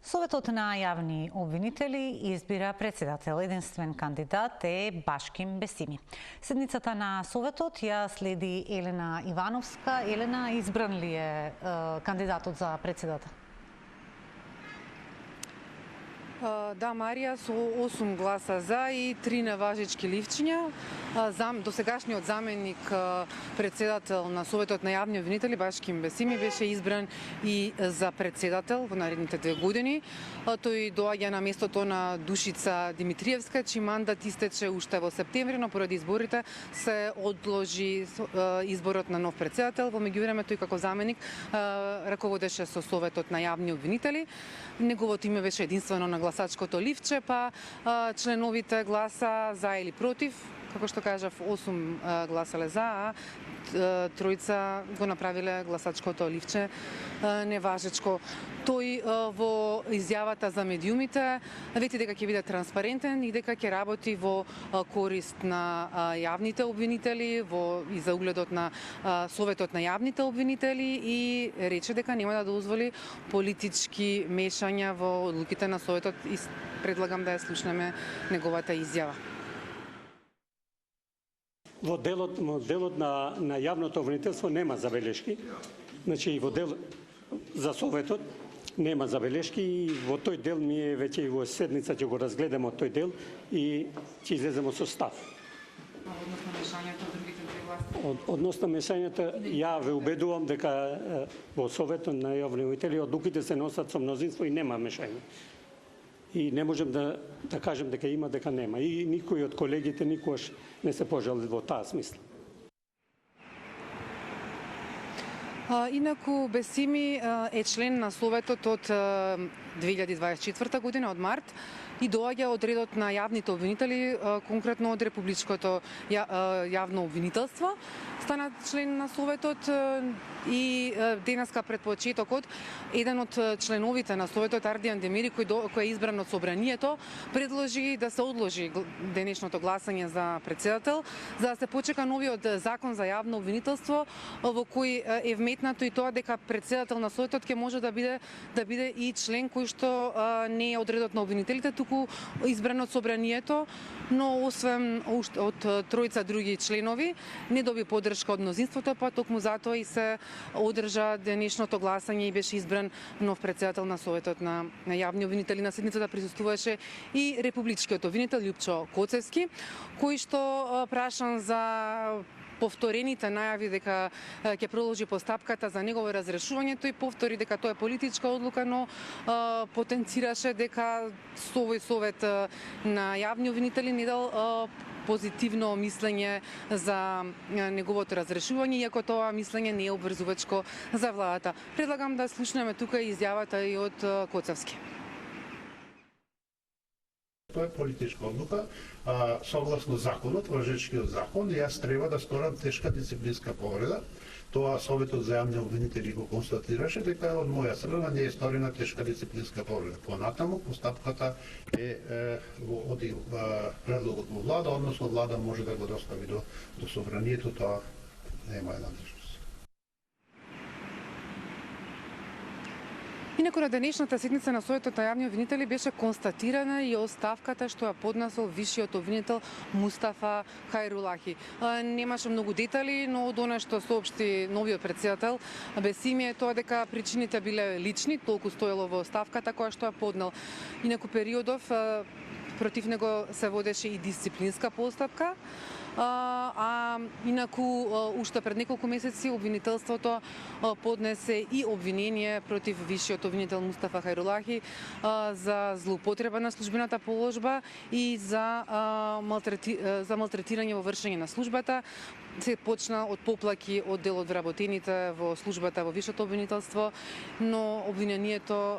Советот на јавни обвинители избира председател. Единствен кандидат е Башким Бесими. Седницата на Советот ја следи Елена Ивановска. Елена, избран ли е кандидатот за председател? Да, Марија, со 8 гласа за и 3 неважечки ливчиња. Досегашниот заменик председател на Советот на јавни обвинители Башким Бесими беше избран и за председател во наредните 2 години. Тој доаѓа на местото на Душица Димитриевска, чиј мандат истече уште во септември, но поради изборите се одложи изборот на нов председател. Во меѓувреме тој како заменик раководеше со Советот на јавни обвинители. Неговото име беше единствено на гласачкото ливче, па членовите гласа за или против. Како што кажав, 8 гласале за, а тројца го направиле гласачкото ливче неважечко. Тој во изјавата за медиумите вети дека ќе биде транспарентен и дека ќе работи во корист на јавните обвинители и за угледот на Советот на јавните обвинители и рече дека нема да дозволи политички мешања во одлуките на Советот и предлагам да ја слушнеме неговата изјава. Во делот на јавното обвинителство нема забелешки. Значи и во дел за Советот нема забелешки и во тој дел ние веќе и во седница ќе го разгледаме тој дел и ќе излеземе со став. Односно мешањето другите две власти? Односно мешањето, ја ве убедувам дека во Советот на јавни обвинители одлуките се носат со мнозинство и нема мешање. И не можем да кажем дека има, дека нема. И никој од колегите никогаш не се пожали во таа смисла. Инаку Бесими е член на Советот од 2024 година, од март, и доаѓа од редот на јавните обвинители, конкретно од Републичкото јавно обвинителство. Стана член на Советот и денеска пред почетокот еден од членовите на Советот, Ардијан Демири, кој е избран од Собранието, предложи да се одложи денешното гласање за председател, за да се почека новиот закон за јавно обвинителство, во кој е вметнато и тоа дека председател на Советот ќе може да биде и член кој што не е од редот на обвинителите, туку избран од Собранието, но освен од тројца други членови не доби поддршка од мнозинството, па токму затоа и се одржа денешното гласање и беше избран нов председател на Советот на јавни обвинители. На седницата присуствуваше и републичкиот обвинител Љупчо Коцевски, кој што прашан за повторените најави дека ќе продолжи постапката за негово разрешување, тој повтори дека тоа е политичка одлука, но потенцираше дека овој Совет на јавни обвинители не дал позитивно мислење за неговото разрешување, иако тоа мислење не е обврзувачко за владата. Предлагам да слушнеме тука изјавата и од Коцевски. Тоа е политичка одлука, согласно законот, важечкиот закон, јас треба да сторам тешка дисциплинска повреда. Тоа Советот за јавни обвинители го констатираше дека од моја страна не е сторена тешка дисциплинска повреда. Понатаму постапката оди предлогот во влада, односно влада може да го достави до Собранието, тоа не е моја надлежност. Инаку на денешната седница на Советот на јавни обвинители беше констатирана и оставката што ја поднесол висшиот обвинител Мустафа Хајрулахи. Немаше многу детали, но од она што соопшти новиот председател Бесими е тоа дека причините биле лични, толку стоело во оставката која што ја поднел. Инаку периодов против него се водеше и дисциплинска постапка, а инаку уште пред неколку месеци обвинителството поднесе и обвинение против висшиот обвинител Мустафа Хајрулахи за злоупотреба на службената положба и за малтретирање во вршење на службата. Се почна од поплаки од дел од вработените во службата во висшето обвинителство, но обвинението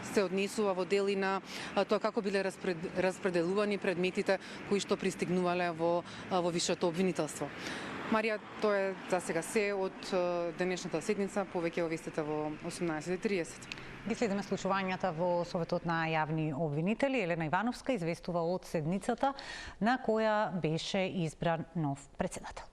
се однесува во дел и на тоа како биле распределувани предметите кои што пристигнувале во висшето обвинителство. Марија, тоа е за сега се од денешната седница, повеќе во вестите во 18:30. Ги следиме слушувањата во Советот на јавни обвинители. Елена Ивановска известува од седницата на која беше избран нов председател.